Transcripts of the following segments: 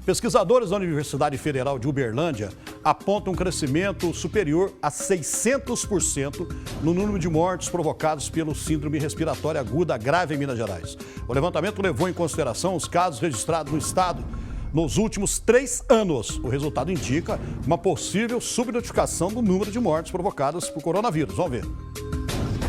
Pesquisadores da Universidade Federal de Uberlândia apontam um crescimento superior a 600% no número de mortes provocados pelo síndrome respiratória aguda grave em Minas Gerais. O levantamento levou em consideração os casos registrados no estado nos últimos 3 anos. O resultado indica uma possível subnotificação do número de mortes provocadas por coronavírus. Vamos ver.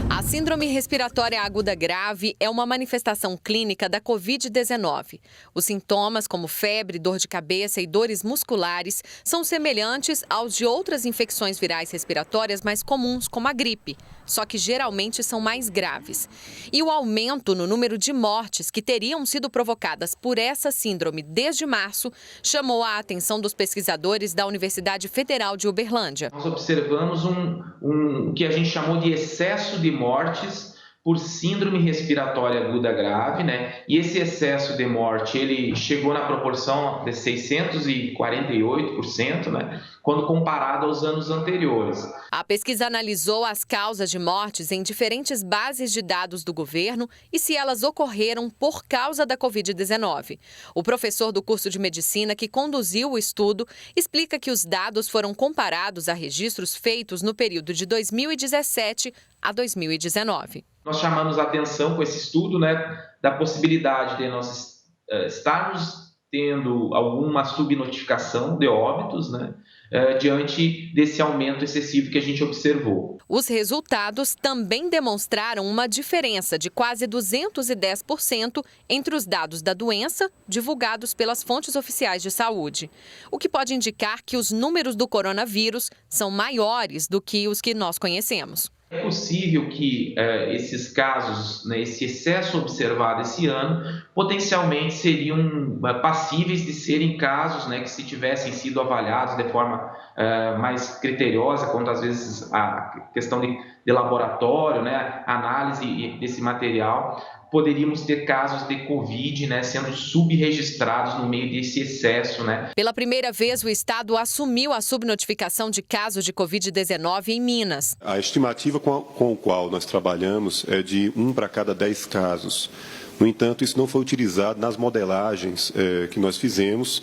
A síndrome respiratória aguda grave é uma manifestação clínica da Covid-19. Os sintomas, como febre, dor de cabeça e dores musculares, são semelhantes aos de outras infecções virais respiratórias mais comuns, como a gripe, só que geralmente são mais graves. E o aumento no número de mortes que teriam sido provocadas por essa síndrome desde março chamou a atenção dos pesquisadores da Universidade Federal de Uberlândia. Nós observamos o que a gente chamou de excesso de mortes por síndrome respiratória aguda grave, né? E esse excesso de morte, ele chegou na proporção de 648%, né? Quando comparado aos anos anteriores. A pesquisa analisou as causas de mortes em diferentes bases de dados do governo e se elas ocorreram por causa da Covid-19. O professor do curso de medicina que conduziu o estudo explica que os dados foram comparados a registros feitos no período de 2017 a 2019. Nós chamamos a atenção com esse estudo, né, da possibilidade de nós estarmos tendo alguma subnotificação de óbitos, né, diante desse aumento excessivo que a gente observou. Os resultados também demonstraram uma diferença de quase 210% entre os dados da doença divulgados pelas fontes oficiais de saúde, o que pode indicar que os números do coronavírus são maiores do que os que nós conhecemos. É possível que esses casos, né, esse excesso observado esse ano, potencialmente seriam passíveis de serem casos, né, que se tivessem sido avaliados de forma mais criteriosa, quanto às vezes a questão de laboratório, né, análise desse material, poderíamos ter casos de Covid, né, sendo subregistrados no meio desse excesso, né? Pela primeira vez, o estado assumiu a subnotificação de casos de Covid-19 em Minas. A estimativa com a qual nós trabalhamos é de 1 para cada 10 casos. No entanto, isso não foi utilizado nas modelagens que nós fizemos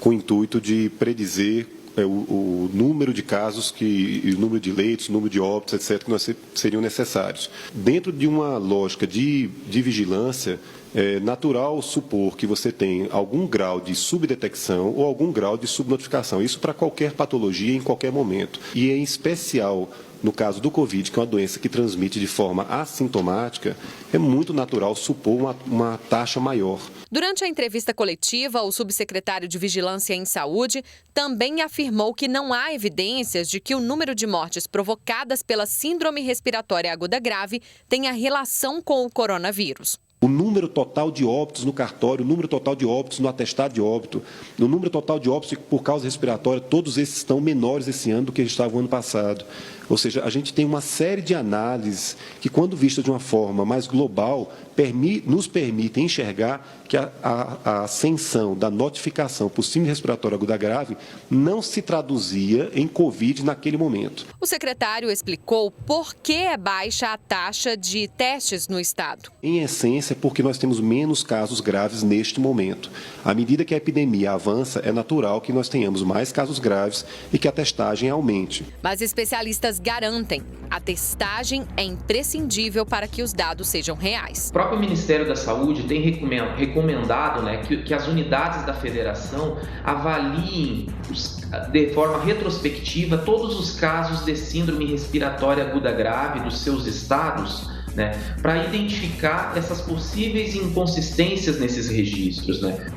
com o intuito de predizer o número de casos, o número de leitos, o número de óbitos, etc., que seriam necessários. Dentro de uma lógica de vigilância, é natural supor que você tem algum grau de subdetecção ou algum grau de subnotificação. Isso para qualquer patologia, em qualquer momento. E, em especial, no caso do Covid, que é uma doença que transmite de forma assintomática, é muito natural supor uma taxa maior. Durante a entrevista coletiva, o subsecretário de Vigilância em Saúde também afirmou que não há evidências de que o número de mortes provocadas pela síndrome respiratória aguda grave tenha relação com o coronavírus. O número total de óbitos no cartório, o número total de óbitos no atestado de óbito, o número total de óbitos por causa respiratória, todos esses estão menores esse ano do que estavam no ano passado. Ou seja, a gente tem uma série de análises que, quando vistas de uma forma mais global, nos permitem enxergar que a ascensão da notificação por síndrome respiratória aguda grave não se traduzia em Covid naquele momento. O secretário explicou por que é baixa a taxa de testes no estado. Em essência, porque nós temos menos casos graves neste momento. À medida que a epidemia avança, é natural que nós tenhamos mais casos graves e que a testagem aumente. Mas especialistas garantem, a testagem é imprescindível para que os dados sejam reais. O próprio Ministério da Saúde tem recomendado, né, que as unidades da federação avaliem de forma retrospectiva todos os casos de síndrome respiratória aguda grave dos seus estados, né, para identificar essas possíveis inconsistências nesses registros, né.